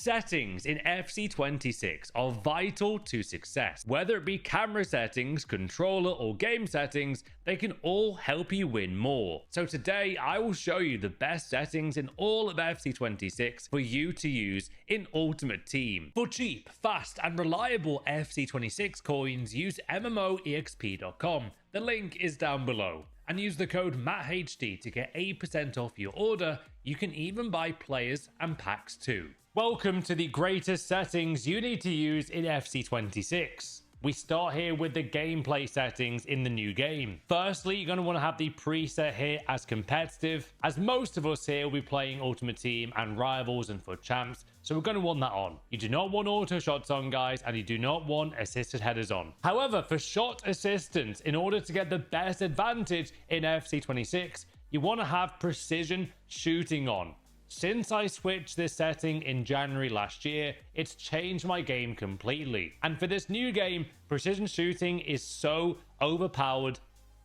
Settings in FC26 are vital to success. Whether it be camera settings, controller, or game settings, they can all help you win more. So today, I will show you the best settings in all of FC26 for you to use in Ultimate Team. For cheap, fast, and reliable FC26 coins, use MMOEXP.com. The link is down below. And use the code MATTHD to get 8% off your order. You can even buy players and packs too. Welcome to the greatest settings you need to use in FC26. We start here with the gameplay settings in the new game. Firstly, you're going to want to have the preset here as competitive, as most of us here will be playing Ultimate Team and Rivals and FUT Champs, so we're going to want that on. You do not want auto shots on, guys, and you do not want assisted headers on. However, for shot assistance, in order to get the best advantage in FC26, you want to have precision shooting on. Since I switched this setting in January last year, it's changed my game completely. And for this new game, precision shooting is so overpowered.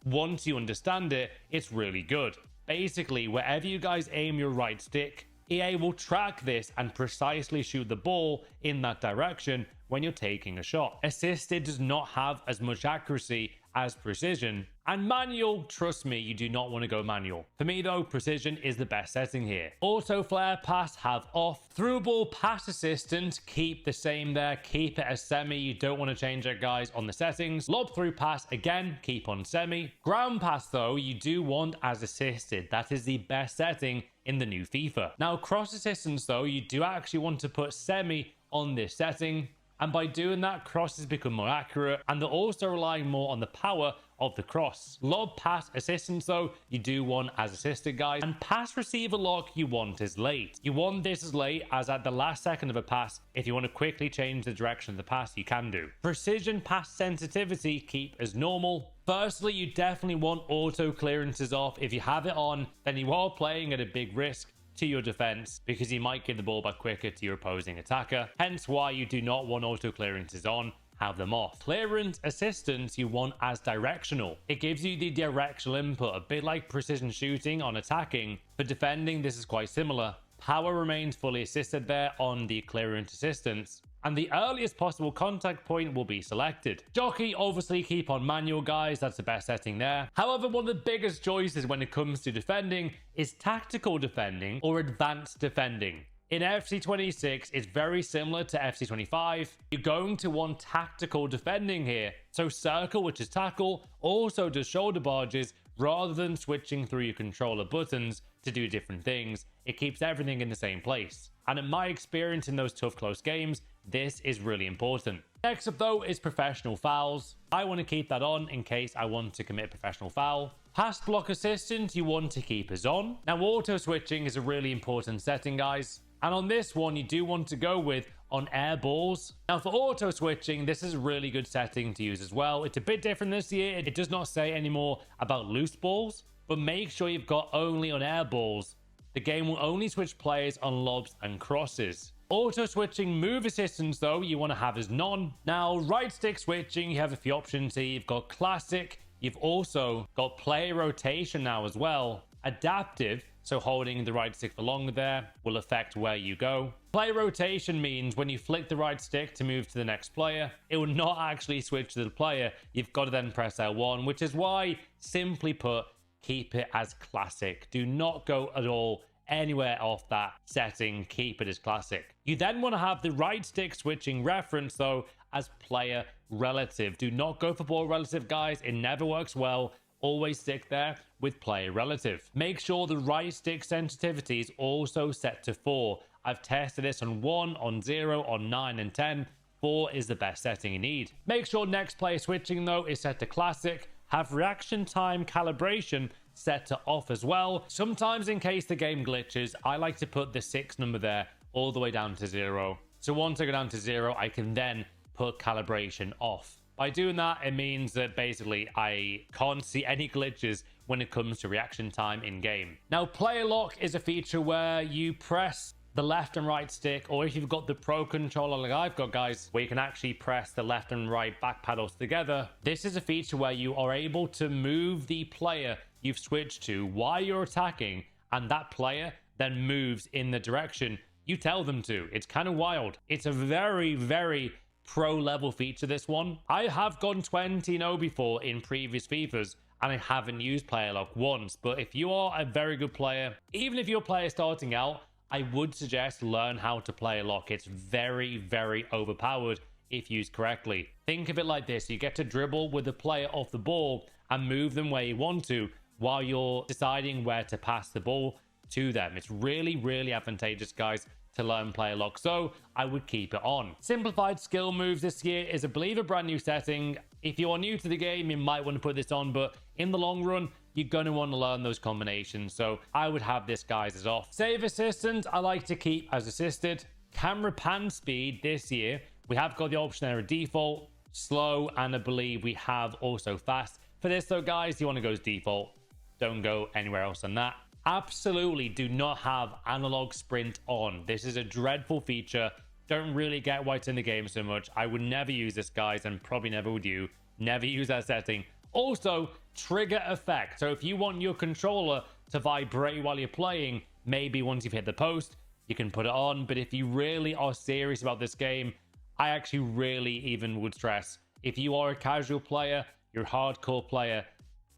Once you understand it, it's really good. Basically, wherever you guys aim your right stick, EA will track this and precisely shoot the ball in that direction when you're taking a shot. Assisted does not have as much accuracy as precision, and manual, trust me, you do not want to go manual. For me though, precision is the best setting here. Auto flare pass have off. Through ball pass assistant, keep the same there, keep it as semi, you don't want to change it, guys, on the settings. Lob through pass, again, keep on semi. Ground pass though, you do want as assisted. That is the best setting in the new FIFA. Now cross assistance though, you do actually want to put semi on this setting. And by doing that, crosses become more accurate, and they're also relying more on the power of the cross. Lob pass assistance though, you do want as assisted, guys. And pass receiver lock, you want as late. You want this as late as at the last second of a pass. If you want to quickly change the direction of the pass, you can do. Precision pass sensitivity, keep as normal. Firstly, you definitely want auto clearances off. If you have it on, then you are playing at a big risk to your defense, because you might give the ball back quicker to your opposing attacker. Hence why you do not want auto clearances on, have them off. Clearance assistance you want as directional. It gives you the directional input, a bit like precision shooting on attacking. For defending, this is quite similar. Power remains fully assisted there on the clearance assistance, and the earliest possible contact point will be selected. Jockey, obviously keep on manual, guys, that's the best setting there. However, one of the biggest choices when it comes to defending is tactical defending or advanced defending. In FC26, it's very similar to FC25. You're going to want tactical defending here. So circle, which is tackle, also does shoulder barges rather than switching through your controller buttons to do different things. It keeps everything in the same place. And in my experience in those tough close games, this is really important. Next up though is professional fouls. I want to keep that on in case I want to commit a professional foul. Pass block assistant you want to keep as on. Now auto switching is a really important setting, guys. And on this one, you do want to go with on air balls. Now for auto switching, this is a really good setting to use as well. It's a bit different this year. It does not say anymore about loose balls, but make sure you've got only on air balls. The game will only switch players on lobs and crosses. Auto switching move assistance though, you want to have as none. Now right stick switching, you have a few options here. You've got classic. You've also got player rotation now as well. Adaptive, so holding the right stick for longer there, will affect where you go. Player rotation means when you flick the right stick to move to the next player, it will not actually switch to the player. You've got to then press L1, which is why, simply put, keep it as classic. Do not go at all anywhere off that setting. Keep it as classic. You then want to have the right stick switching reference though as player relative. Do not go for ball relative, guys. It never works well. Always stick there with player relative. Make sure the right stick sensitivity is also set to 4. I've tested this on 1, on 0, on 9 and 10. 4 is the best setting you need. Make sure next player switching though is set to classic. Have reaction time calibration set to off as well. Sometimes in case the game glitches, I like to put the 6 number there all the way down to 0. So once I go down to 0, I can then put calibration off. By doing that, it means that basically I can't see any glitches when it comes to reaction time in game. Now, player lock is a feature where you press the left and right stick, or if you've got the pro controller like I've got, guys, where you can actually press the left and right back paddles together. This is a feature where you are able to move the player you've switched to while you're attacking, and that player then moves in the direction you tell them to. It's kind of wild. It's a very, very pro level feature, this one. I have gone 20-0 before in previous FIFAs, and I haven't used player lock once. But if you are a very good player, even if you're a player starting out, I would suggest learn how to play lock. It's very, very overpowered if used correctly. Think of it like this. You get to dribble with the player off the ball and move them where you want to while you're deciding where to pass the ball to them. It's really, really advantageous, guys, to learn player lock, so I would keep it on. Simplified skill moves this year is, I believe, a brand new setting. If you are new to the game, you might want to put this on, but in the long run, you're going to want to learn those combinations, so I would have this, guys, as off. Save assistant, I like to keep as assisted. Camera pan speed this year, we have got the option there of default, slow, and I believe we have also fast. For this though, guys, you want to go as default. Don't go anywhere else than that. Absolutely do not have analog sprint on. This is a dreadful feature. Don't really get why it's in the game so much. I would never use this, guys, and probably never would you. Never use that setting. Also, trigger effect. So if you want your controller to vibrate while you're playing, maybe once you've hit the post, you can put it on. But if you really are serious about this game, I actually really even would stress, if you are a casual player, you're a hardcore player,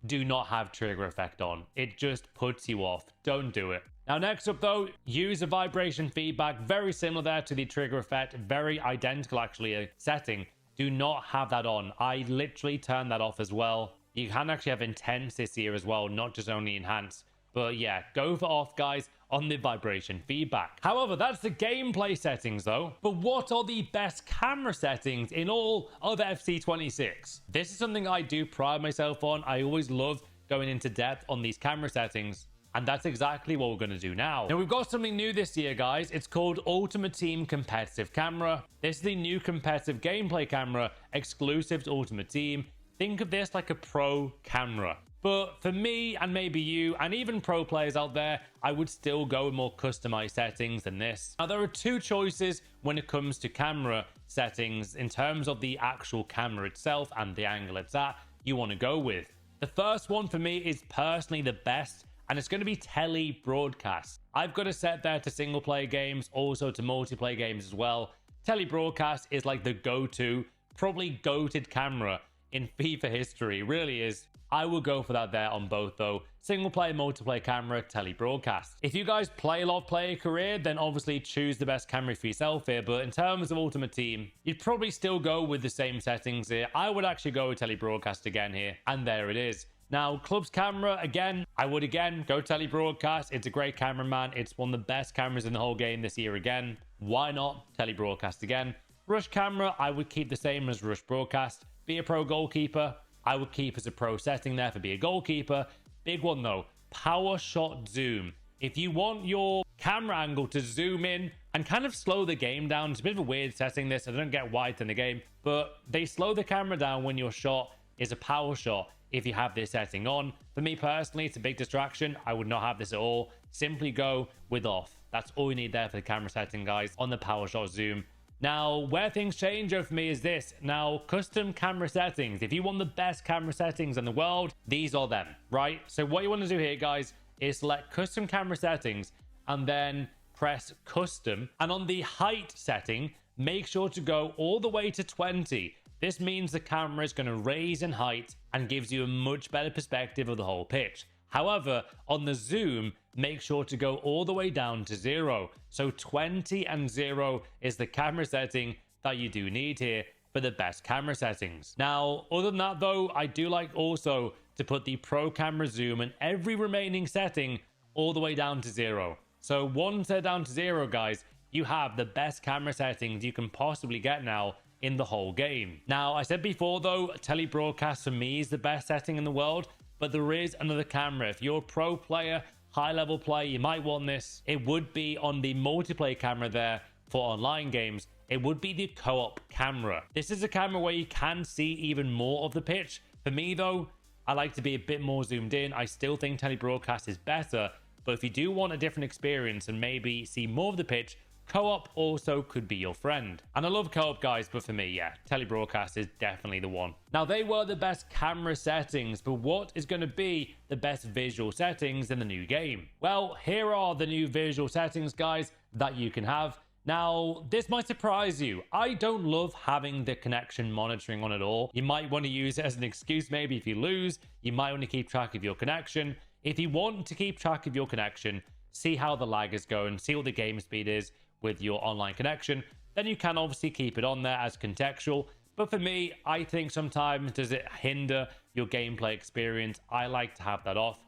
do not have trigger effect on. It just puts you off. Don't do it. Now, next up though, user vibration feedback. Very similar there to the trigger effect. Very identical, actually, a setting. Do not have that on. I literally turned that off as well. You can actually have intense this year as well, not just only enhance. But yeah, go for off, guys, on the vibration feedback. However, that's the gameplay settings though. But what are the best camera settings in all of FC26? This is something I do pride myself on. I always love going into depth on these camera settings. And that's exactly what we're going to do now. Now, we've got something new this year, guys. It's called Ultimate Team Competitive Camera. This is the new competitive gameplay camera exclusive to Ultimate Team. Think of this like a pro camera. But for me, and maybe you, and even pro players out there, I would still go with more customized settings than this. Now, there are two choices when it comes to camera settings in terms of the actual camera itself and the angle it's at you want to go with. The first one for me is personally the best, and it's going to be tele broadcast. I've got it set there to single player games, also to multiplayer games as well. Tele broadcast is like the go-to, probably goated camera in FIFA history. It really is. I will go for that there on both though. Single player, multiplayer camera, tele broadcast. If you guys play a lot of player career, then obviously choose the best camera for yourself here. But in terms of Ultimate Team, you'd probably still go with the same settings here. I would actually go with tele broadcast again here. And there it is. Now, club's camera, again, I would again go tele broadcast. It's a great cameraman. It's one of the best cameras in the whole game this year again. Why not tele broadcast again? Rush camera, I would keep the same as rush broadcast. Be a pro goalkeeper, I would keep as a pro setting there for be a goalkeeper. Big one though, power shot zoom. If you want your camera angle to zoom in and kind of slow the game down, it's a bit of a weird setting this, I don't get why it's in the game, but they slow the camera down when your shot is a power shot if you have this setting on. For me personally, it's a big distraction. I would not have this at all. Simply go with off. That's all you need there for the camera setting, guys, on the power shot zoom. Now, where things change for me is this. Now, custom camera settings. If you want the best camera settings in the world, these are them, right? So what you want to do here, guys, is select custom camera settings and then press custom. And on the height setting, make sure to go all the way to 20. This means the camera is going to raise in height and gives you a much better perspective of the whole pitch. However, on the zoom, make sure to go all the way down to 0. So 20 and 0 is the camera setting that you do need here for the best camera settings. Now, other than that though, I do like also to put the pro camera zoom and every remaining setting all the way down to 0. So once they're down to 0, guys, you have the best camera settings you can possibly get now in the whole game. Now, I said before though, tele broadcast for me is the best setting in the world. But there is another camera. If you're a pro player, high level player, you might want this. It would be on the multiplayer camera there for online games. It would be the co-op camera. This is a camera where you can see even more of the pitch. For me though, I like to be a bit more zoomed in. I still think tele broadcast is better. But if you do want a different experience and maybe see more of the pitch, Co-op also could be your friend. And I love co-op, guys, but for me, yeah, telebroadcast is definitely the one. Now, they were the best camera settings, but what is going to be the best visual settings in the new game? Well, here are the new visual settings, guys, that you can have. Now, this might surprise you. I don't love having the connection monitoring on at all. You might want to use it as an excuse maybe if you lose. You might want to keep track of your connection. If you want to keep track of your connection, see how the lag is going, see what the game speed is with your online connection, then you can obviously keep it on there as contextual. But for me, I think sometimes does it hinder your gameplay experience. I like to have that off.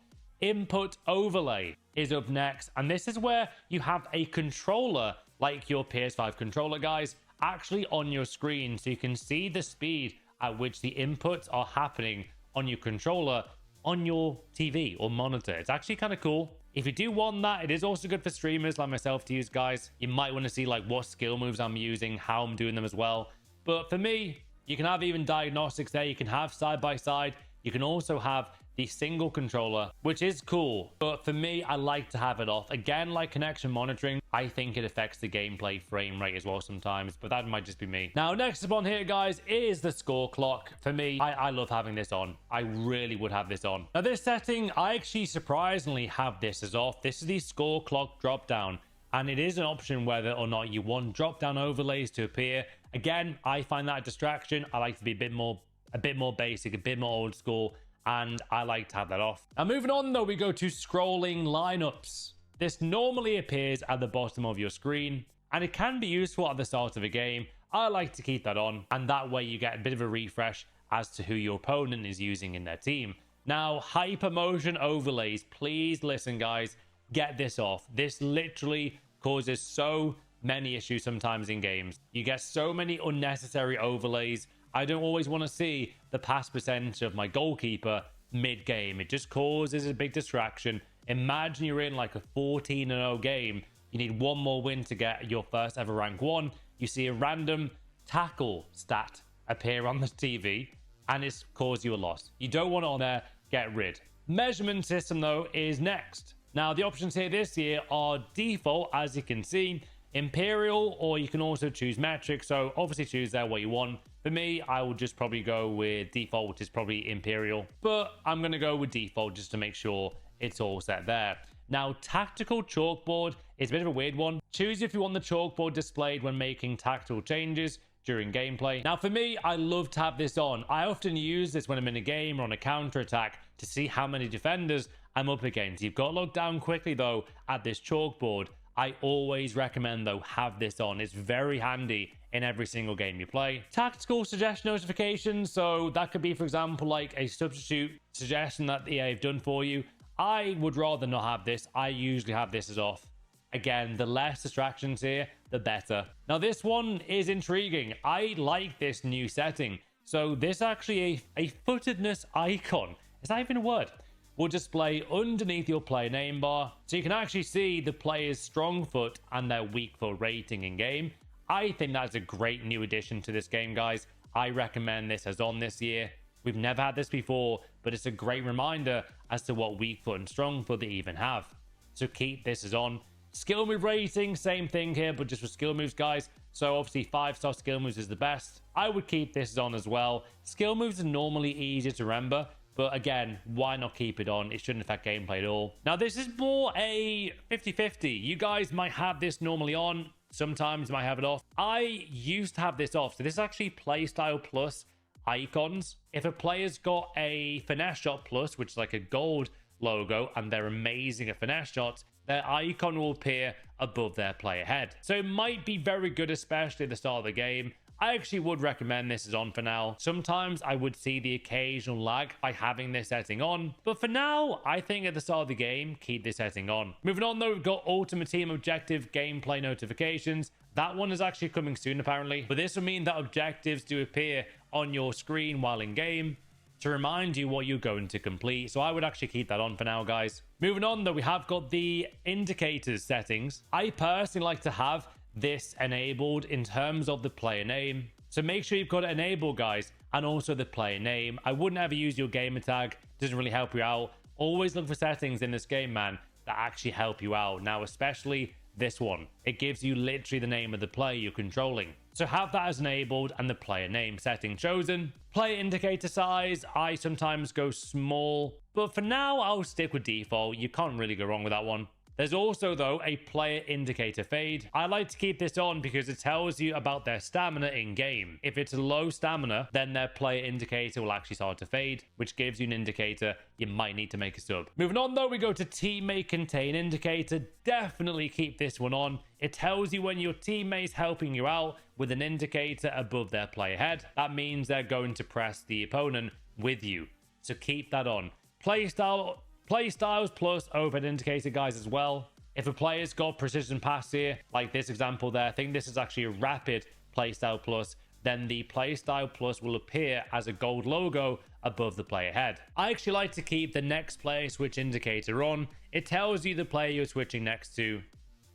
Input overlay is up next, and this is where you have a controller like your PS5 controller, guys, actually on your screen, so you can see the speed at which the inputs are happening on your controller on your TV or monitor. It's actually kind of cool. If you do want that, it is also good for streamers like myself to use, guys. You might want to see like what skill moves I'm using, how I'm doing them as well. But for me, you can have even diagnostics there. You can have side by side. You can also have the single controller, which is cool. But for me, I like to have it off. Again, like connection monitoring, I think it affects the gameplay frame rate as well sometimes, but that might just be me. Now, next up on here, guys, is the score clock. For me, I love having this on. I really would have this on. Now, this setting, I actually surprisingly have this as off. This is the score clock drop down, and it is an option whether or not you want drop down overlays to appear. Again, I find that a distraction. I like to be a bit more basic, a bit more old school, and I like to have that off. Now, moving on though, we go to scrolling lineups. This normally appears at the bottom of your screen, and it can be useful at the start of a game. I like to keep that on, and that way you get a bit of a refresh as to who your opponent is using in their team. Now, hypermotion overlays, please listen, guys, get this off. This literally causes so many issues sometimes in games. You get so many unnecessary overlays. I don't always want to see the pass percentage of my goalkeeper mid-game. It just causes a big distraction. Imagine you're in like a 14-0 game. You need one more win to get your first ever rank 1. You see a random tackle stat appear on the TV, and it's caused you a loss. You don't want it on there. Get rid. Measurement system, though, is next. Now, the options here this year are default, as you can see, imperial, or you can also choose metric. So obviously choose there what you want. For me, I will just probably go with default, which is probably imperial, but I'm going to go with default just to make sure it's all set there. Now, tactical chalkboard is a bit of a weird one. Choose if you want the chalkboard displayed when making tactical changes during gameplay. Now, for me, I love to have this on. I often use this when I'm in a game or on a counter attack to see how many defenders I'm up against. You've got to look down quickly though at this chalkboard. I always recommend though have this on. It's very handy in every single game you play. Tactical suggestion notifications, so that could be, for example, like a substitute suggestion that EA have done for you. I would rather not have this. I usually have this as off. Again, the less distractions here, the better. Now, this one is intriguing. I like this new setting. So this actually a footedness icon, is that even a word, will display underneath your player name bar, so you can actually see the player's strong foot and their weak foot rating in game. I think that's a great new addition to this game, guys. I recommend this as on this year. We've never had this before, but it's a great reminder as to what weak foot and strong foot they even have. So keep this as on. Skill move rating, same thing here, but just for skill moves, guys. So obviously 5-star skill moves is the best. I would keep this on as well. Skill moves are normally easier to remember, but again, why not keep it on? It shouldn't affect gameplay at all. Now, this is more a 50-50. You guys might have this normally on. Sometimes you might have it off. I used to have this off. So this is actually Playstyle Plus icons. If a player's got a finesse shot plus, which is like a gold logo, and they're amazing at finesse shots, their icon will appear above their player head. So it might be very good, especially at the start of the game. I actually would recommend this is on for now. Sometimes I would see the occasional lag by having this setting on, but for now, I think at the start of the game, keep this setting on. Moving on though, we've got Ultimate Team Objective gameplay notifications. That one is actually coming soon apparently, but this will mean that objectives do appear on your screen while in game to remind you what you're going to complete. So I would actually keep that on for now, guys. Moving on though, we have got the indicators settings. I personally like to have this enabled in terms of the player name, so make sure you've got it enabled, guys, and also the player name. I wouldn't ever use your gamer tag, doesn't really help you out. Always look for settings in this game, man, that actually help you out. Now, especially this one. It gives you literally the name of the player you're controlling. So have that as enabled and the player name setting chosen. Player indicator size, I sometimes go small, but for now I'll stick with default. You can't really go wrong with that one. There's also, though, a player indicator fade. I like to keep this on because it tells you about their stamina in game. If it's low stamina, then their player indicator will actually start to fade, which gives you an indicator you might need to make a sub. Moving on, though, we go to teammate contain indicator. Definitely keep this one on. It tells you when your teammate's helping you out with an indicator above their player head. That means they're going to press the opponent with you. So keep that on. Playstyles plus overhead indicator, guys, as well. If a player's got precision pass here, like this example there, I think this is actually a rapid playstyle plus, then the playstyle plus will appear as a gold logo above the player head. I actually like to keep the next player switch indicator on. It tells you the player you're switching next to.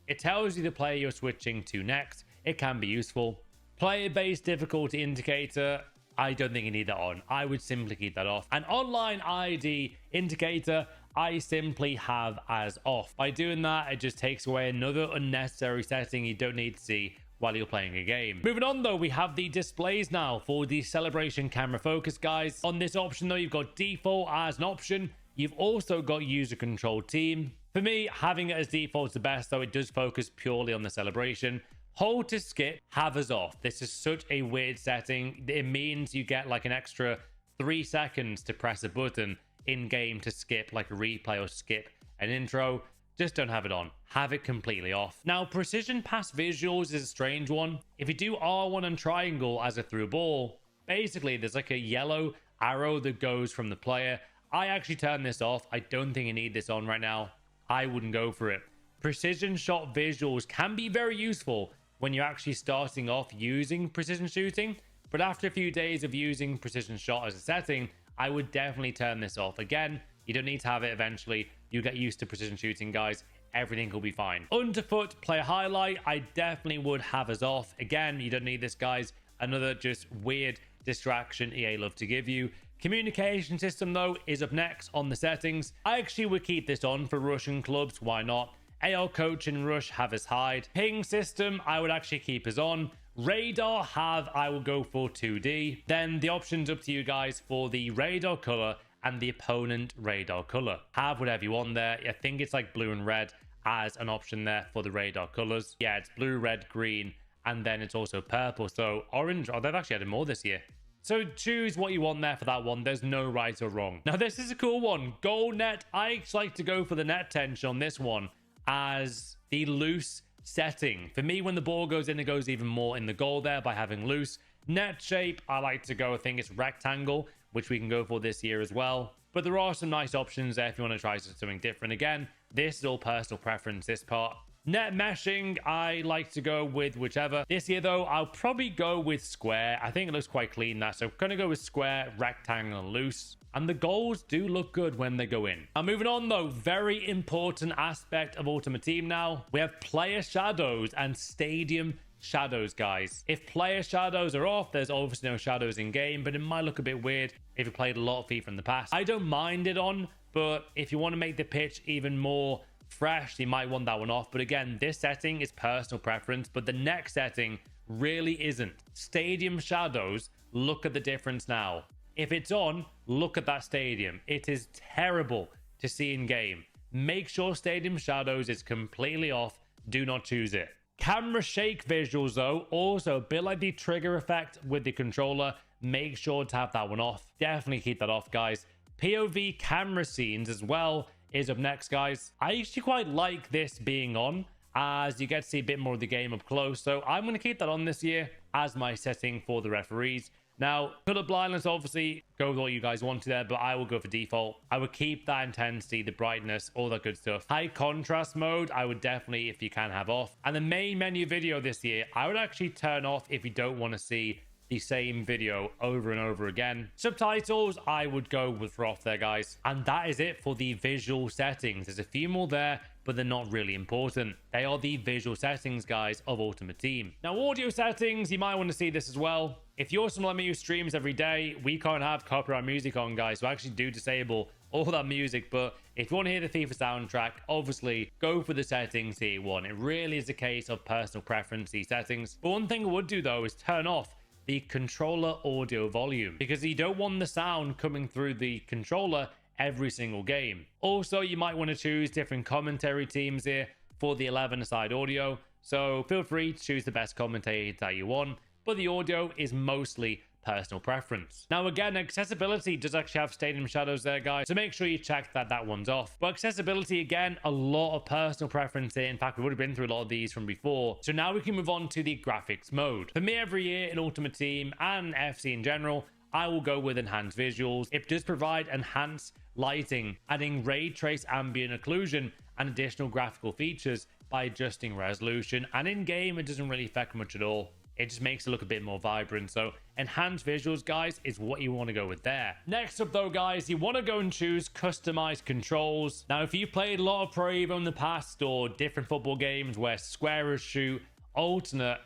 It tells you the player you're switching to next. It can be useful. Player-based difficulty indicator, I don't think you need that on. I would simply keep that off. And online ID indicator, I simply have as off. By doing that, it just takes away another unnecessary setting you don't need to see while you're playing a game. Moving on, though, we have the displays now for the celebration camera focus, guys. On this option, though, you've got default as an option. You've also got user control team. For me, having it as default is the best, though it does focus purely on the celebration. Hold to skip, have as off. This is such a weird setting. It means you get like an extra 3 seconds to press a button in game to skip like a replay or skip an intro. Just don't have it on. Have it completely off. Now, precision pass visuals is a strange one. If you do R1 and triangle as a through ball, basically there's like a yellow arrow that goes from the player. I actually turn this off. I don't think you need this on right now. I wouldn't go for it. Precision shot visuals can be very useful when you're actually starting off using precision shooting, but after a few days of using precision shot as a setting, I would definitely turn this off. Again, you don't need to have it eventually. You get used to precision shooting, guys. Everything will be fine. Underfoot player highlight, I definitely would have as off. Again, you don't need this, guys. Another just weird distraction EA love to give you. Communication system, though, is up next on the settings. I actually would keep this on for Russian clubs. Why not? AR coach and rush have as hide. Ping system, I would actually keep as on. Radar have, I will go for 2D. Then the options up to you guys for the radar color and the opponent radar color. Have whatever you want there. I think it's like blue and red as an option there for the radar colors. Yeah, it's blue, red, green, and then it's also purple. So orange, oh, they've actually added more this year. So choose what you want there for that one. There's no right or wrong. Now, this is a cool one. Goal net. I like to go for the net tension on this one as the loose setting. For me, when the ball goes in, it goes even more in the goal there by having loose. Net shape, I like to go, I think it's rectangle, which we can go for this year as well. But there are some nice options there if you want to try something different. Again, this is all personal preference, this part. Net meshing, I like to go with whichever. This year, though, I'll probably go with square. I think it looks quite clean, that. So I'm going to go with square, rectangle, and loose. And the goals do look good when they go in. Now, moving on, though, very important aspect of Ultimate Team now. We have player shadows and stadium shadows, guys. If player shadows are off, there's obviously no shadows in game, but it might look a bit weird if you played a lot of FIFA in the past. I don't mind it on, but if you want to make the pitch even more fresh, you might want that one off. But again, this setting is personal preference, but the next setting really isn't. Stadium shadows, look at the difference now. If it's on, look at that stadium. It is terrible to see in game. Make sure stadium shadows is completely off. Do not choose it. Camera shake visuals, though, also a bit like the trigger effect with the controller. Make sure to have that one off. Definitely keep that off, guys. POV camera scenes as well is up next, guys. I actually quite like this being on as you get to see a bit more of the game up close. So I'm going to keep that on this year as my setting for the referees. Now, color blindness, obviously, go with what you guys want to there, but I will go for default. I would keep that intensity, the brightness, all that good stuff. High contrast mode, I would definitely, if you can, have off. And the main menu video this year, I would actually turn off if you don't want to see the same video over and over again. Subtitles, I would go with off there, guys. And that is it for the visual settings. There's a few more there, but they're not really important. They are the visual settings, guys, of Ultimate Team. Now, audio settings, you might want to see this as well. If you're someone like me who streams every day, we can't have copyright music on, guys. So I actually do disable all that music. But if you want to hear the FIFA soundtrack, obviously go for the settings here one. It really is a case of personal preference, these settings. But one thing I would do though is turn off the controller audio volume, because you don't want the sound coming through the controller every single game. Also, you might want to choose different commentary teams here for the 11-side audio, so feel free to choose the best commentator that you want, but the audio is mostly personal preference. Now again, accessibility does actually have stadium shadows there, guys, so make sure you check that one's off. But accessibility, again, a lot of personal preference here. In fact, we would have been through a lot of these from before. So now we can move on to the graphics mode. For me, every year in Ultimate Team and FC in general, I will go with enhanced visuals. It does provide enhanced lighting, adding ray trace ambient occlusion and additional graphical features by adjusting resolution, and in game it doesn't really affect much at all. It just makes it look a bit more vibrant. So enhanced visuals, guys, is what you want to go with there. Next up though, guys, you want to go and choose customized controls. Now if you played a lot of Pro Evo in the past, or different football games where square as shoot, alternate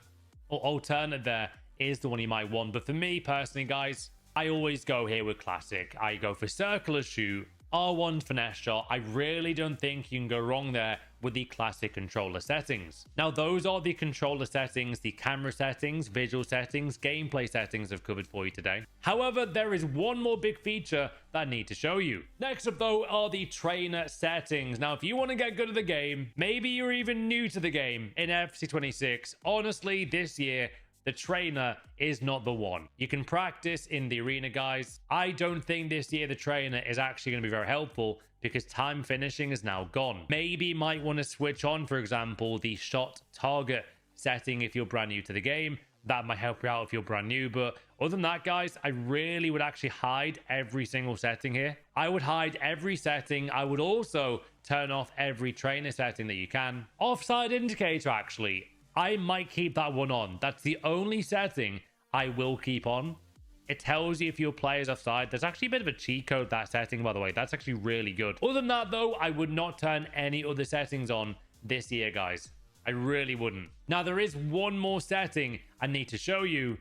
there is the one you might want. But for me personally, guys, I always go here with classic. I go for circular shoot, R1 finesse shot. I really don't think you can go wrong there with the classic controller settings. Now those are the controller settings, the camera settings, visual settings, gameplay settings I've covered for you today. However, there is one more big feature that I need to show you. Next up though are the trainer settings. Now if you want to get good at the game, maybe you're even new to the game in FC 26, honestly this year the trainer is not the one. You can practice in the arena, guys. I don't think this year the trainer is actually going to be very helpful, because time finishing is now gone. Maybe you might want to switch on, for example, the shot target setting if you're brand new to the game. That might help you out if you're brand new. But other than that, guys, I really would actually hide every single setting here. I would hide every setting. I would also turn off every trainer setting that you can. Offside indicator, actually, I might keep that one on. That's the only setting I will keep on. It tells you if your player's offside. There's actually a bit of a cheat code, that setting, by the way. That's actually really good. Other than that, though, I would not turn any other settings on this year, guys. I really wouldn't. Now, there is one more setting I need to show you,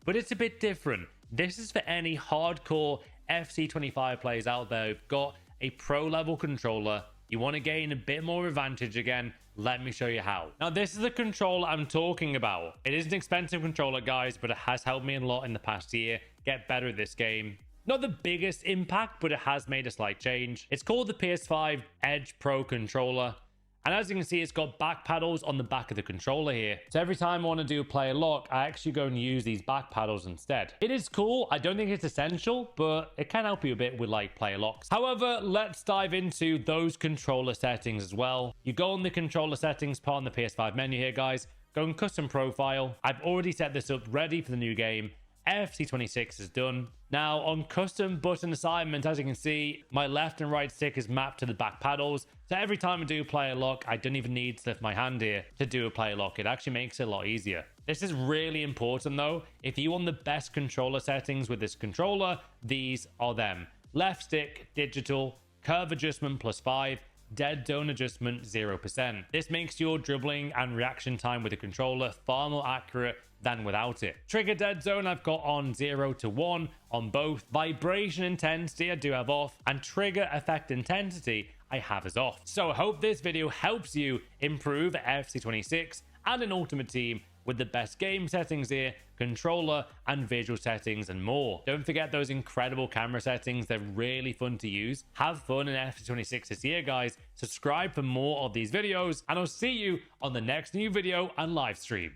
but it's a bit different. This is for any hardcore FC 25 players out there who've got a pro-level controller. You want to gain a bit more advantage again. Let me show you how. Now, this is the controller I'm talking about. It is an expensive controller, guys, but it has helped me a lot in the past year get better at this game. Not the biggest impact, but it has made a slight change. It's called the PS5 Edge Pro controller. And as you can see, it's got back paddles on the back of the controller here. So every time I want to do a player lock, I actually go and use these back paddles instead. It is cool. I don't think it's essential, but it can help you a bit with like player locks. However, let's dive into those controller settings as well. You go on the controller settings part on the PS5 menu here, guys. Go in custom profile. I've already set this up ready for the new game. FC 26 is done. Now on custom button assignment, as you can see, my left and right stick is mapped to the back paddles. So every time I do player lock, I don't even need to lift my hand here to do a player lock. It actually makes it a lot easier. This is really important though. If you want the best controller settings with this controller, these are them. Left stick, digital, curve adjustment +5, dead zone adjustment 0%. This makes your dribbling and reaction time with the controller far more accurate than without it. Trigger dead zone I've got on 0 to 1 on both. Vibration intensity I do have off, and trigger effect intensity I have as off. So I hope this video helps you improve FC 26 and an Ultimate Team with the best game settings here, controller and visual settings and more. Don't forget those incredible camera settings. They're really fun to use. Have fun in FC 26 this year, guys. Subscribe for more of these videos, and I'll see you on the next new video and live stream.